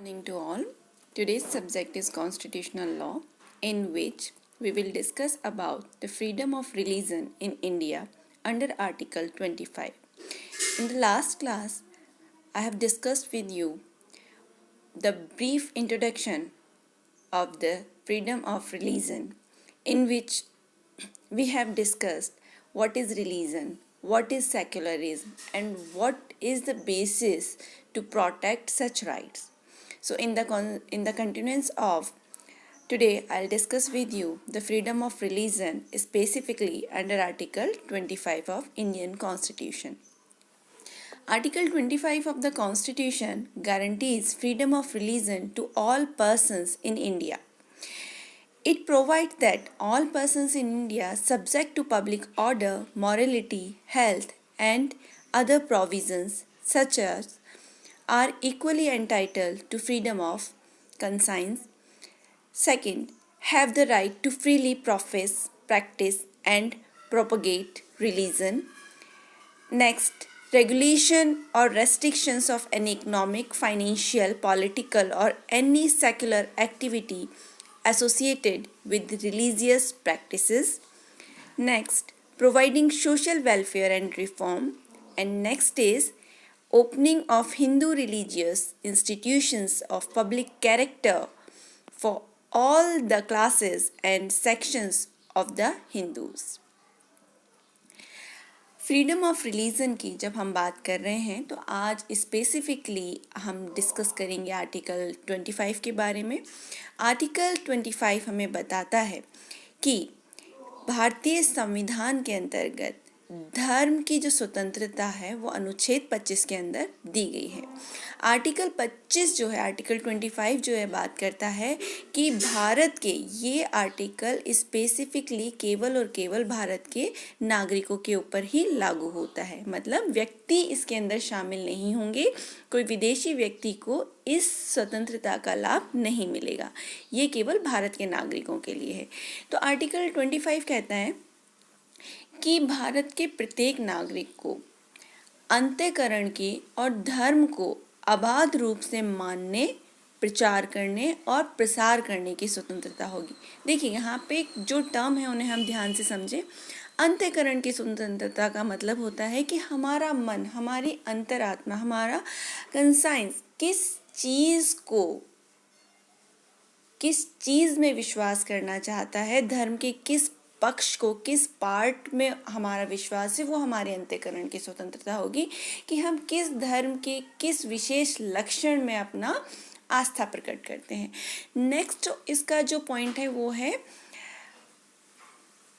Morning to all. Today's subject is constitutional law, in which we will discuss about the freedom of religion in India under Article 25. In the last class, I have discussed with you the brief introduction of the freedom of religion, in which we have discussed what is religion, what is secularism, and what is the basis to protect such rights. So, in the continuance of today, I'll discuss with you the freedom of religion specifically under Article 25 of Indian Constitution. Article 25 of the Constitution guarantees freedom of religion to all persons in India. It provides that all persons in India subject to public order, morality, health, and other provisions such as are equally entitled to freedom of conscience. Second, have the right to freely profess, practice, and propagate religion. Next, regulation or restrictions of any economic, financial, political, or any secular activity associated with religious practices. Next, providing social welfare and reform. And next is opening of Hindu religious institutions of public character for all the classes and sections of the Hindus. Freedom of religion की जब हम बात कर रहे हैं तो आज specifically हम डिस्कस करेंगे आर्टिकल 25 के बारे में। आर्टिकल 25 हमें बताता है कि भारतीय संविधान के अंतर्गत धर्म की जो स्वतंत्रता है वो अनुच्छेद 25 के अंदर दी गई है। आर्टिकल 25 जो है, आर्टिकल 25 जो है बात करता है कि भारत के, ये आर्टिकल स्पेसिफिकली केवल और केवल भारत के नागरिकों के ऊपर ही लागू होता है। मतलब व्यक्ति इसके अंदर शामिल नहीं होंगे, कोई विदेशी व्यक्ति को इस स्वतंत्रता का लाभ नहीं मिलेगा, ये केवल भारत के नागरिकों के लिए है। तो आर्टिकल 25 कहता है कि भारत के प्रत्येक नागरिक को अंतःकरण की और धर्म को अबाध रूप से मानने, प्रचार करने और प्रसार करने की स्वतंत्रता होगी। देखिए यहाँ पे जो टर्म है उन्हें हम ध्यान से समझें। अंतःकरण की स्वतंत्रता का मतलब होता है कि हमारा मन, हमारी अंतरात्मा, हमारा कंसाइंस किस चीज़ में विश्वास करना चाहता है, धर्म के किस पक्ष को, किस पार्ट में हमारा विश्वास है, वो हमारे अंतःकरण की स्वतंत्रता होगी कि हम किस धर्म के किस विशेष लक्षण में अपना आस्था प्रकट करते हैं। नेक्स्ट इसका जो पॉइंट है वो है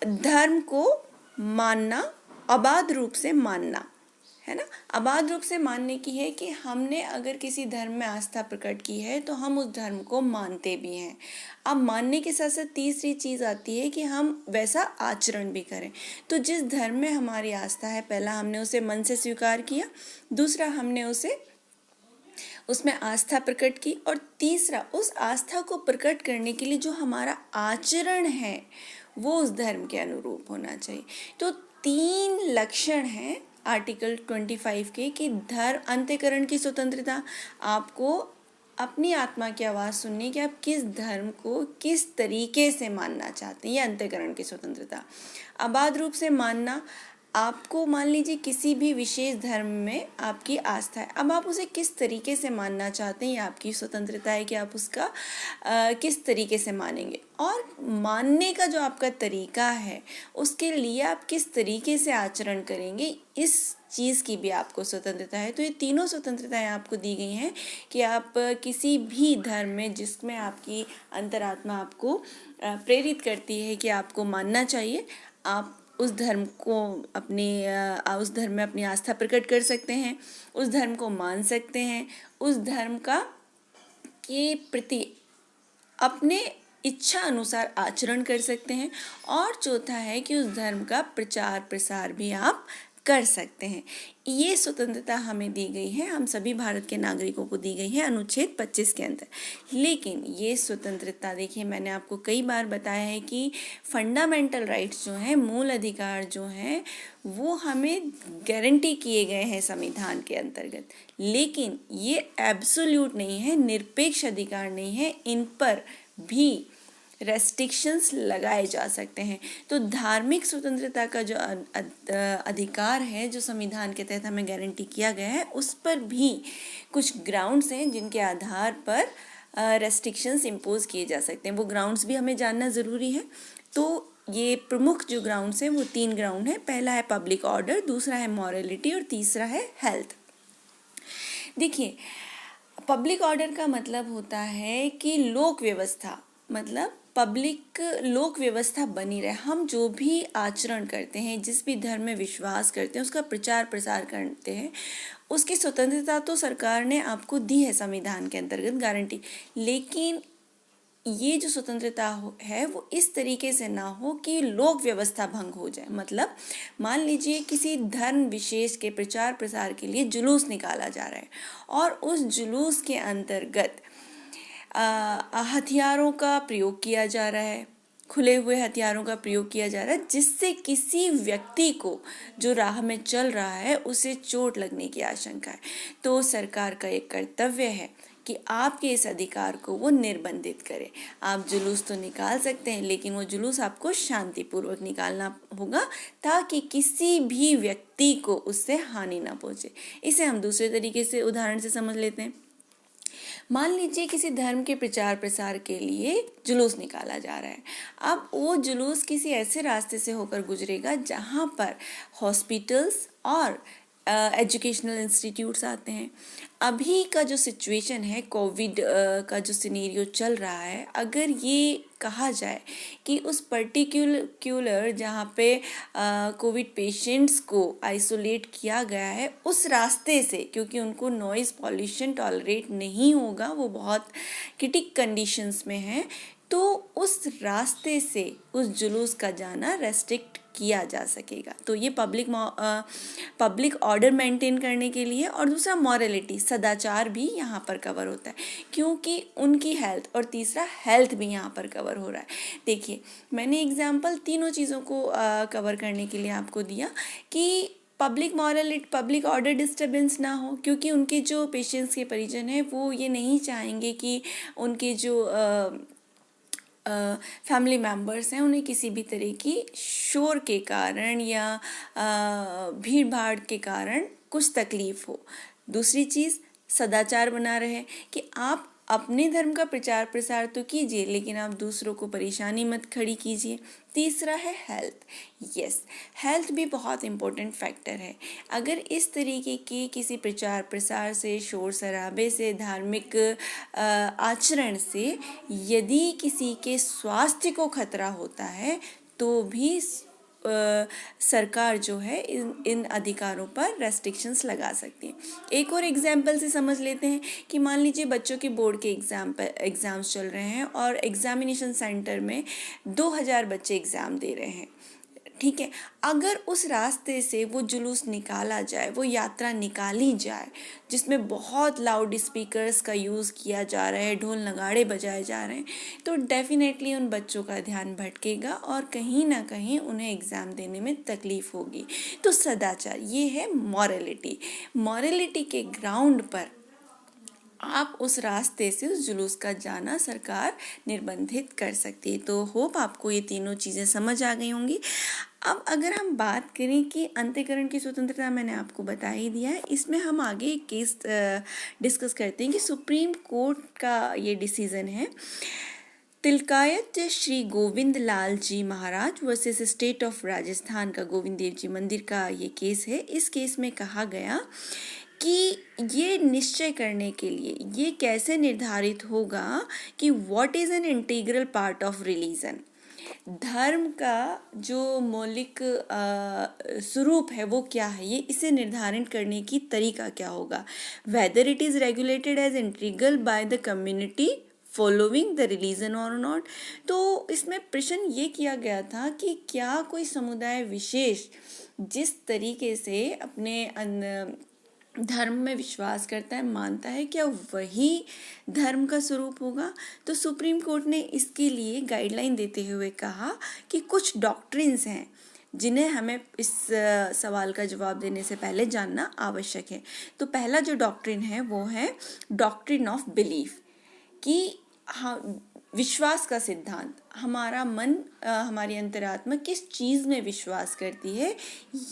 धर्म को मानना, अबाध रूप से मानना, है ना। अबाध रूप से मानने की है कि हमने अगर किसी धर्म में आस्था प्रकट की है तो हम उस धर्म को मानते भी हैं। अब मानने के साथ साथ तीसरी चीज़ आती है कि हम वैसा आचरण भी करें। तो जिस धर्म में हमारी आस्था है, पहला हमने उसे मन से स्वीकार किया, दूसरा हमने उसमें आस्था प्रकट की, और तीसरा उस आस्था को प्रकट करने के लिए जो हमारा आचरण है वो उस धर्म के अनुरूप होना चाहिए। तो 3 लक्षण हैं आर्टिकल 25 के कि धर्म, अंतःकरण की स्वतंत्रता, आपको अपनी आत्मा की आवाज़ सुनने कि आप किस धर्म को किस तरीके से मानना चाहते हैं, ये अंतःकरण की स्वतंत्रता। अबाध रूप से मानना, आपको मान लीजिए किसी भी विशेष धर्म में आपकी आस्था है, अब आप उसे किस तरीके से मानना चाहते हैं ये आपकी स्वतंत्रता है कि आप उसका किस तरीके से मानेंगे। और मानने का जो आपका तरीका है उसके लिए आप किस तरीके से आचरण करेंगे, इस चीज़ की भी आपको स्वतंत्रता है। तो ये तीनों स्वतंत्रताएं आपको दी गई हैं कि आप किसी भी धर्म में जिसमें आपकी अंतरात्मा आपको प्रेरित करती है कि आपको मानना चाहिए, आप उस धर्म में अपनी आस्था प्रकट कर सकते हैं, उस धर्म को मान सकते हैं, उस धर्म के प्रति अपने इच्छा अनुसार आचरण कर सकते हैं, और चौथा है कि उस धर्म का प्रचार प्रसार भी आप कर सकते हैं। ये स्वतंत्रता हमें दी गई है, हम सभी भारत के नागरिकों को दी गई है अनुच्छेद 25 के अंदर। लेकिन ये स्वतंत्रता, देखिए मैंने आपको कई बार बताया है कि फंडामेंटल राइट्स जो हैं, मूल अधिकार जो हैं, वो हमें गारंटी किए गए हैं संविधान के अंतर्गत। लेकिन ये एब्सोल्यूट नहीं है, निरपेक्ष अधिकार नहीं है, इन पर भी रेस्ट्रिक्शंस लगाए जा सकते हैं। तो धार्मिक स्वतंत्रता का जो अधिकार है, जो संविधान के तहत हमें गारंटी किया गया है, उस पर भी कुछ ग्राउंड्स हैं जिनके आधार पर रेस्ट्रिक्शंस इम्पोज किए जा सकते हैं। वो ग्राउंड्स भी हमें जानना ज़रूरी है। तो ये प्रमुख जो ग्राउंड्स हैं वो 3 ग्राउंड हैं। पहला है पब्लिक ऑर्डर, दूसरा है मॉरलिटी और तीसरा है हेल्थ। देखिए, पब्लिक ऑर्डर का मतलब होता है कि लोक व्यवस्था, मतलब पब्लिक लोक व्यवस्था बनी रहे। हम जो भी आचरण करते हैं, जिस भी धर्म में विश्वास करते हैं, उसका प्रचार प्रसार करते हैं, उसकी स्वतंत्रता तो सरकार ने आपको दी है संविधान के अंतर्गत गारंटी। लेकिन ये जो स्वतंत्रता है वो इस तरीके से ना हो कि लोक व्यवस्था भंग हो जाए। मतलब मान लीजिए किसी धर्म विशेष के प्रचार प्रसार के लिए जुलूस निकाला जा रहा है और उस जुलूस के अंतर्गत हथियारों का प्रयोग किया जा रहा है, खुले हुए हथियारों का प्रयोग किया जा रहा है, जिससे किसी व्यक्ति को जो राह में चल रहा है उसे चोट लगने की आशंका है। तो सरकार का एक कर्तव्य है कि आपके इस अधिकार को वो निर्बंधित करे। आप जुलूस तो निकाल सकते हैं, लेकिन वो जुलूस आपको शांतिपूर्वक निकालना होगा ताकि किसी भी व्यक्ति को उससे हानि ना पहुंचे। इसे हम दूसरे तरीके से उदाहरण से समझ लेते हैं। मान लीजिए किसी धर्म के प्रचार प्रसार के लिए जुलूस निकाला जा रहा है। अब वो जुलूस किसी ऐसे रास्ते से होकर गुजरेगा जहाँ पर हॉस्पिटल्स और एजुकेशनल इंस्टीट्यूट्स आते हैं। अभी का जो सिचुएशन है, कोविड का जो सिनेरियो चल रहा है, अगर ये कहा जाए कि उस पर्टिकुलर जहाँ पे कोविड पेशेंट्स को आइसोलेट किया गया है, उस रास्ते से, क्योंकि उनको नॉइज़ पॉल्यूशन टॉलरेट नहीं होगा, वो बहुत क्रिटिक कंडीशंस में हैं, तो उस रास्ते से उस जुलूस का जाना रेस्ट्रिक्ट किया जा सकेगा। तो ये पब्लिक ऑर्डर मेंटेन करने के लिए। और दूसरा मॉरलिटी, सदाचार भी यहाँ पर कवर होता है, क्योंकि उनकी हेल्थ, और तीसरा हेल्थ भी यहाँ पर कवर हो रहा है। देखिए, मैंने एग्जाम्पल तीनों चीज़ों को कवर करने के लिए आपको दिया कि public morality, public order disturbance ना हो, क्योंकि उनके जो पेशेंट्स के परिजन हैं वो ये नहीं चाहेंगे कि उनके जो फैमिली मेम्बर्स हैं उन्हें किसी भी तरह की शोर के कारण या भीड़ भाड़ के कारण कुछ तकलीफ हो। दूसरी चीज़, सदाचार बना रहे कि आप अपने धर्म का प्रचार प्रसार तो कीजिए, लेकिन आप दूसरों को परेशानी मत खड़ी कीजिए। तीसरा है हेल्थ। यस, हेल्थ भी बहुत इम्पोर्टेंट फैक्टर है। अगर इस तरीके के किसी प्रचार प्रसार से, शोर शराबे से, धार्मिक आचरण से यदि किसी के स्वास्थ्य को खतरा होता है, तो भी सरकार जो है इन अधिकारों पर रेस्ट्रिक्शंस लगा सकती है। एक और एग्जाम्पल से समझ लेते हैं कि मान लीजिए बच्चों के बोर्ड के एग्ज़ाम्स चल रहे हैं और एग्जामिनेशन सेंटर में 2000 बच्चे एग्ज़ाम दे रहे हैं। ठीक है, अगर उस रास्ते से वो जुलूस निकाला जाए, वो यात्रा निकाली जाए जिसमें बहुत लाउड स्पीकर्स का यूज़ किया जा रहा है, ढोल नगाड़े बजाए जा रहे हैं, तो डेफिनेटली उन बच्चों का ध्यान भटकेगा और कहीं ना कहीं उन्हें एग्ज़ाम देने में तकलीफ़ होगी। तो सदाचार, ये है मॉरलिटी। मॉरलिटी के ग्राउंड पर आप उस रास्ते से, उस जुलूस का जाना सरकार निर्बंधित कर सकती है। तो होप आपको ये तीनों चीज़ें समझ आ गई होंगी। अब अगर हम बात करें कि अंतःकरण की स्वतंत्रता, मैंने आपको बता ही दिया है। इसमें हम आगे एक केस डिस्कस करते हैं कि सुप्रीम कोर्ट का ये डिसीज़न है, तिलकायत श्री गोविंद लाल जी महाराज वर्सेस स्टेट ऑफ राजस्थान का गोविंद देव जी मंदिर का ये केस है। इस केस में कहा गया कि ये निश्चय करने के लिए ये कैसे निर्धारित होगा कि what is an integral part of religion, धर्म का जो मौलिक स्वरूप है वो क्या है, ये इसे निर्धारित करने की तरीका क्या होगा। Whether it is regulated as integral by the community following the religion और नॉट। तो इसमें प्रश्न ये किया गया था कि क्या कोई समुदाय विशेष जिस तरीके से अपने धर्म में विश्वास करता है, मानता है, क्या वही धर्म का स्वरूप होगा? तो सुप्रीम कोर्ट ने इसके लिए गाइडलाइन देते हुए कहा कि कुछ डॉक्ट्रिन्स हैं जिन्हें हमें इस सवाल का जवाब देने से पहले जानना आवश्यक है। तो पहला जो डॉक्ट्रिन है वो है डॉक्ट्रिन ऑफ बिलीफ, कि विश्वास का सिद्धांत, हमारा मन, हमारी अंतरात्मा किस चीज़ में विश्वास करती है,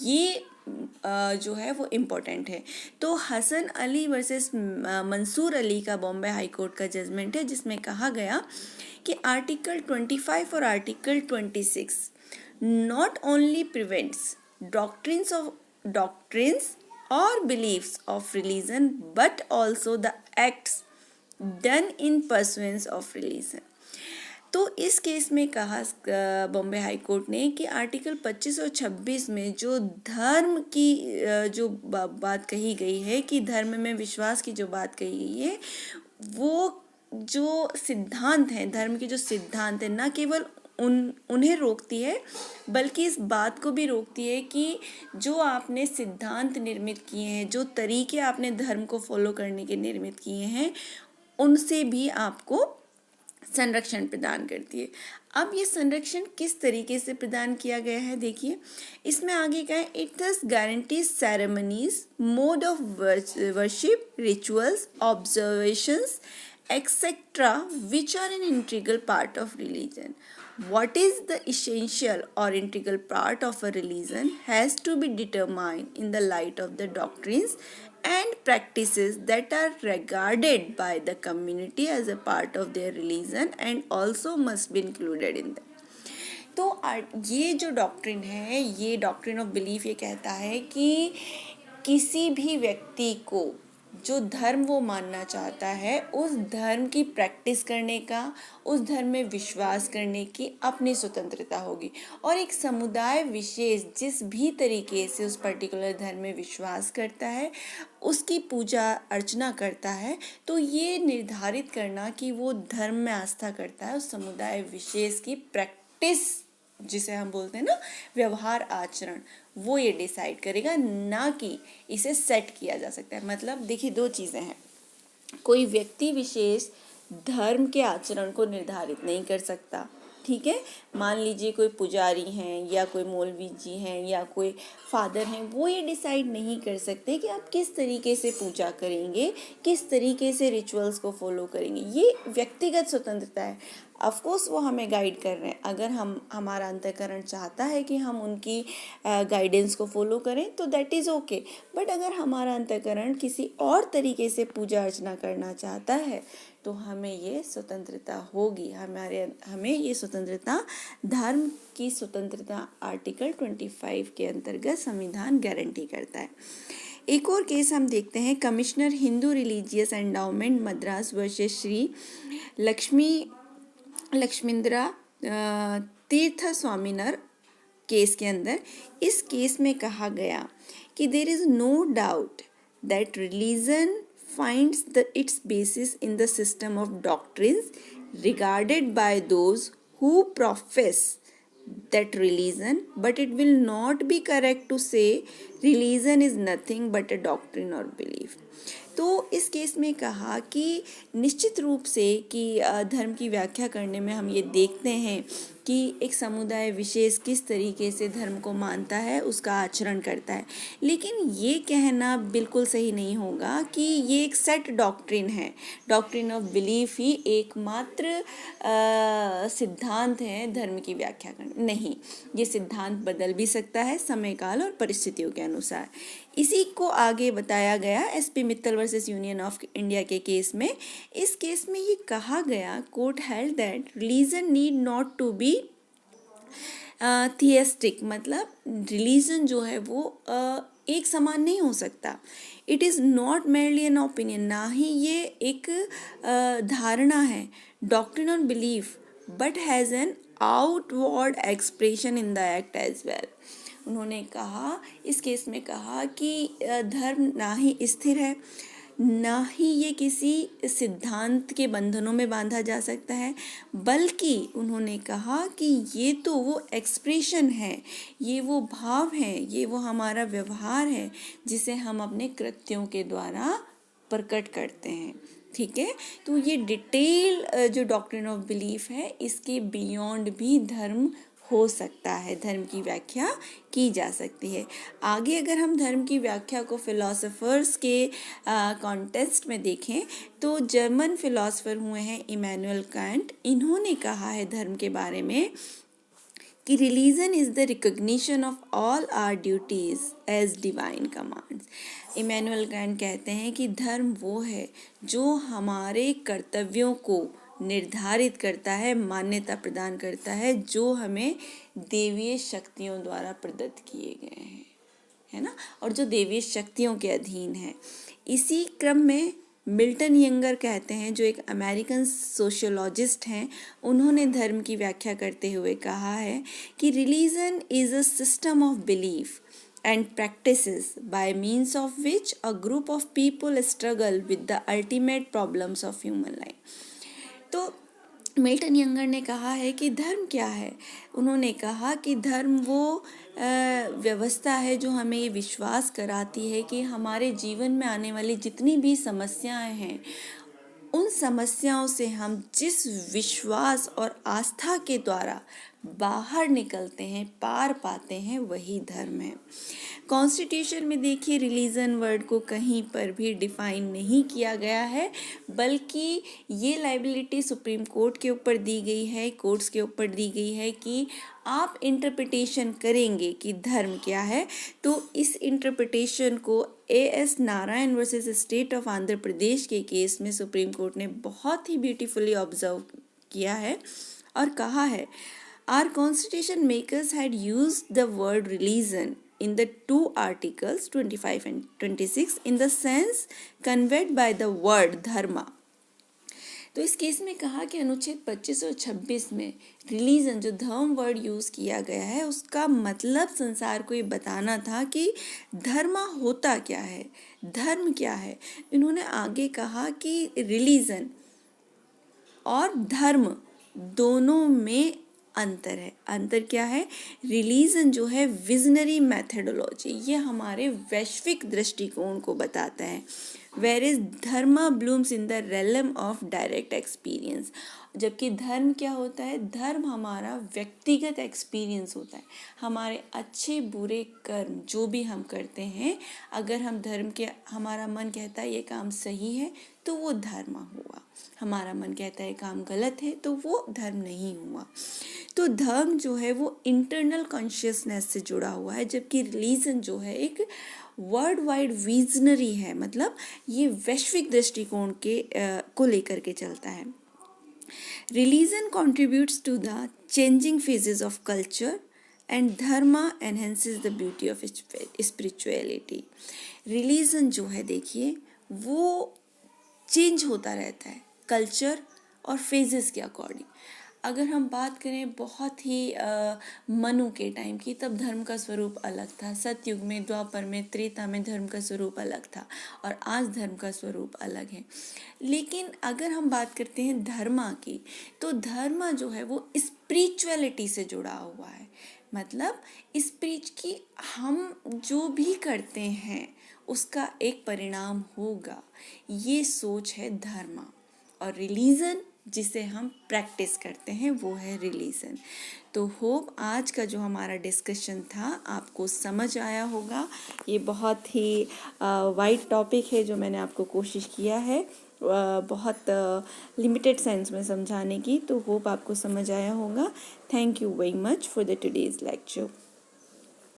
ये जो है वो इम्पोर्टेंट है। तो हसन अली वर्सेस मंसूर अली का बॉम्बे हाई कोर्ट का जजमेंट है, जिसमें कहा गया कि आर्टिकल 25 और article 26 not only prevents doctrines or beliefs of religion but also the acts done in pursuance of religion। तो इस केस में कहा बॉम्बे हाई कोर्ट ने कि आर्टिकल 25 और 26 में जो धर्म की जो बात कही गई है, कि धर्म में विश्वास की जो बात कही गई है, वो जो सिद्धांत हैं, धर्म के जो सिद्धांत हैं, न केवल उन्हें रोकती है बल्कि इस बात को भी रोकती है कि जो आपने सिद्धांत निर्मित किए हैं, जो तरीके आपने धर्म को फॉलो करने के निर्मित किए हैं, उनसे भी आपको संरक्षण प्रदान करती है। अब ये संरक्षण किस तरीके से प्रदान किया गया है, देखिए इसमें आगे क्या है, इट दस guarantees ceremonies, mode of worship, rituals, observations etc. which are an integral part of religion. What is the essential or integral part of a religion has to be determined in the light of the doctrines and practices that are regarded by the community as a part of their religion and also must be included in them. तो ये जो doctrine है, ये doctrine of belief, ये कहता है कि किसी भी व्यक्ति को जो धर्म वो मानना चाहता है, उस धर्म की प्रैक्टिस करने का, उस धर्म में विश्वास करने की अपनी स्वतंत्रता होगी। और एक समुदाय विशेष जिस भी तरीके से उस पर्टिकुलर धर्म में विश्वास करता है, उसकी पूजा अर्चना करता है, तो ये निर्धारित करना कि वो धर्म में आस्था करता है, उस समुदाय विशेष की प्रैक्टिस, जिसे हम बोलते हैं ना व्यवहार आचरण, वो ये डिसाइड करेगा, ना कि इसे सेट किया जा सकता है। मतलब देखिए दो चीज़ें हैं, कोई व्यक्ति विशेष धर्म के आचरण को निर्धारित नहीं कर सकता, ठीक है। मान लीजिए कोई पुजारी हैं या कोई मौलवी जी हैं या कोई फादर हैं, वो ये डिसाइड नहीं कर सकते कि आप किस तरीके से पूजा करेंगे, किस तरीके से रिचुअल्स को फॉलो करेंगे। ये व्यक्तिगत स्वतंत्रता है। ऑफ कोर्स वो हमें गाइड कर रहे हैं, अगर हमारा अंतःकरण चाहता है कि हम उनकी गाइडेंस को फॉलो करें तो दैट इज़ ओके। बट अगर हमारा अंतःकरण किसी और तरीके से पूजा अर्चना करना चाहता है तो हमें ये स्वतंत्रता होगी, हमें ये स्वतंत्रता, धर्म की स्वतंत्रता आर्टिकल 25 के अंतर्गत संविधान गारंटी करता है। एक और केस हम देखते हैं, commissioner Hindu religious endowment Madras versus Shri Lakshmindra Thirtha Swamiar case के अंदर। इस केस में कहा गया कि there is no doubt that religion finds its basis in the system of doctrines regarded by those who profess that religion, but it will not be correct to say religion is nothing but a doctrine or belief। तो इस case में कहा कि निश्चित रूप से कि धर्म की व्याख्या करने में हम ये देखते हैं कि एक समुदाय विशेष किस तरीके से धर्म को मानता है, उसका आचरण करता है, लेकिन ये कहना बिल्कुल सही नहीं होगा कि ये एक सेट डॉक्ट्रिन है, डॉक्ट्रिन ऑफ बिलीफ ही एकमात्र सिद्धांत है धर्म की व्याख्या करना। नहीं, ये सिद्धांत बदल भी सकता है समय काल और परिस्थितियों के अनुसार। इसी को आगे बताया गया SP Mittal versus union of India के केस में। इस केस में ये कहा गया, court held that religion need not to be theistic, मतलब रिलीजन जो है वो एक समान नहीं हो सकता। It is not merely an opinion, ना ही ये एक धारणा है, doctrine on belief, but has an outward expression in the act as well. उन्होंने कहा, इस केस में कहा कि धर्म ना ही स्थिर है, ना ही ये किसी सिद्धांत के बंधनों में बांधा जा सकता है, बल्कि उन्होंने कहा कि ये तो वो एक्सप्रेशन है, ये वो भाव है, ये वो हमारा व्यवहार है जिसे हम अपने कृत्यों के द्वारा प्रकट करते हैं। ठीक है, तो ये डिटेल जो डॉक्ट्रिन ऑफ बिलीफ है, इसके बियॉन्ड भी धर्म हो सकता है, धर्म की व्याख्या की जा सकती है। आगे अगर हम धर्म की व्याख्या को फिलोसोफर्स के कॉन्टेक्स्ट में देखें तो जर्मन फिलोसोफर हुए हैं इमैनुअल कांट। इन्होंने कहा है धर्म के बारे में कि religion is the recognition of all our duties as divine commands. Immanuel Kant कहते हैं कि धर्म वो है जो हमारे कर्तव्यों को निर्धारित करता है, मान्यता प्रदान करता है, जो हमें देवीय शक्तियों द्वारा प्रदत्त किए गए हैं, है ना, और जो देवीय शक्तियों के अधीन है। इसी क्रम में मिल्टन यंगर कहते हैं, जो एक अमेरिकन सोशियोलॉजिस्ट हैं, उन्होंने धर्म की व्याख्या करते हुए कहा है कि religion is a system of belief and practices by means of which a group of people struggle with the ultimate problems of human life। तो मिल्टन यंगर ने कहा है कि धर्म क्या है। उन्होंने कहा कि धर्म वो व्यवस्था है जो हमें ये विश्वास कराती है कि हमारे जीवन में आने वाली जितनी भी समस्याएं हैं, उन समस्याओं से हम जिस विश्वास और आस्था के द्वारा बाहर निकलते हैं, पार पाते हैं, वही धर्म है। कॉन्स्टिट्यूशन में देखिए रिलीजन वर्ड को कहीं पर भी डिफाइन नहीं किया गया है, बल्कि ये लाइबिलिटी सुप्रीम कोर्ट के ऊपर दी गई है, कोर्ट्स के ऊपर दी गई है कि आप इंटरप्रिटेशन करेंगे कि धर्म क्या है। तो इस इंटरप्रिटेशन को A.S. Narayana versus state of Andhra Pradesh के केस में सुप्रीम कोर्ट ने बहुत ही ब्यूटीफुली ऑब्जर्व किया है और कहा है, Our constitution makers had used the word religion in the two articles 25 and 26 in the sense conveyed by the word dharma। तो इस केस में कहा कि अनुच्छेद 25 और 26 में रिलीजन, जो धर्म वर्ड यूज़ किया गया है, उसका मतलब संसार को ये बताना था कि धर्म होता क्या है, धर्म क्या है। इन्होंने आगे कहा कि रिलीजन और धर्म दोनों में अंतर है। अंतर क्या है? रिलीजन जो है विजनरी मैथडोलॉजी, ये हमारे वैश्विक दृष्टिकोण को बताता है, whereas धर्म blooms in the realm of direct experience. जबकि धर्म क्या होता है? धर्म हमारा व्यक्तिगत एक्सपीरियंस होता है। हमारे अच्छे बुरे कर्म जो भी हम करते हैं, अगर हम धर्म के, हमारा मन कहता है ये काम सही है तो वो धर्म हुआ, हमारा मन कहता है काम गलत है तो वो धर्म नहीं हुआ। तो धर्म जो है वो इंटरनल कॉन्शियसनेस से जुड़ा हुआ है, जबकि रिलीजन जो है एक वर्ल्ड वाइड विजनरी है, मतलब ये वैश्विक दृष्टिकोण के को लेकर के चलता है। Religion contributes to the changing phases of culture and dharma enhances the beauty of spirituality। Religion जो है देखिए वो चेंज होता रहता है कल्चर और फेजेस के अकॉर्डिंग। अगर हम बात करें बहुत ही मनु के टाइम की, तब धर्म का स्वरूप अलग था। सतयुग में, द्वापर में, त्रेता में धर्म का स्वरूप अलग था और आज धर्म का स्वरूप अलग है। लेकिन अगर हम बात करते हैं धर्मा की, तो धर्म जो है वो स्पिरिचुअलिटी से जुड़ा हुआ है, मतलब स्पिरिच की हम जो भी करते हैं उसका एक परिणाम होगा, ये सोच है धर्म। और रिलीजन जिसे हम प्रैक्टिस करते हैं वो है रिलीजन। तो होप आज का जो हमारा डिस्कशन था आपको समझ आया होगा। ये बहुत ही वाइड टॉपिक है जो मैंने आपको कोशिश किया है बहुत लिमिटेड सेंस में समझाने की, तो होप आपको समझ आया होगा। Thank you very much for the today's lecture.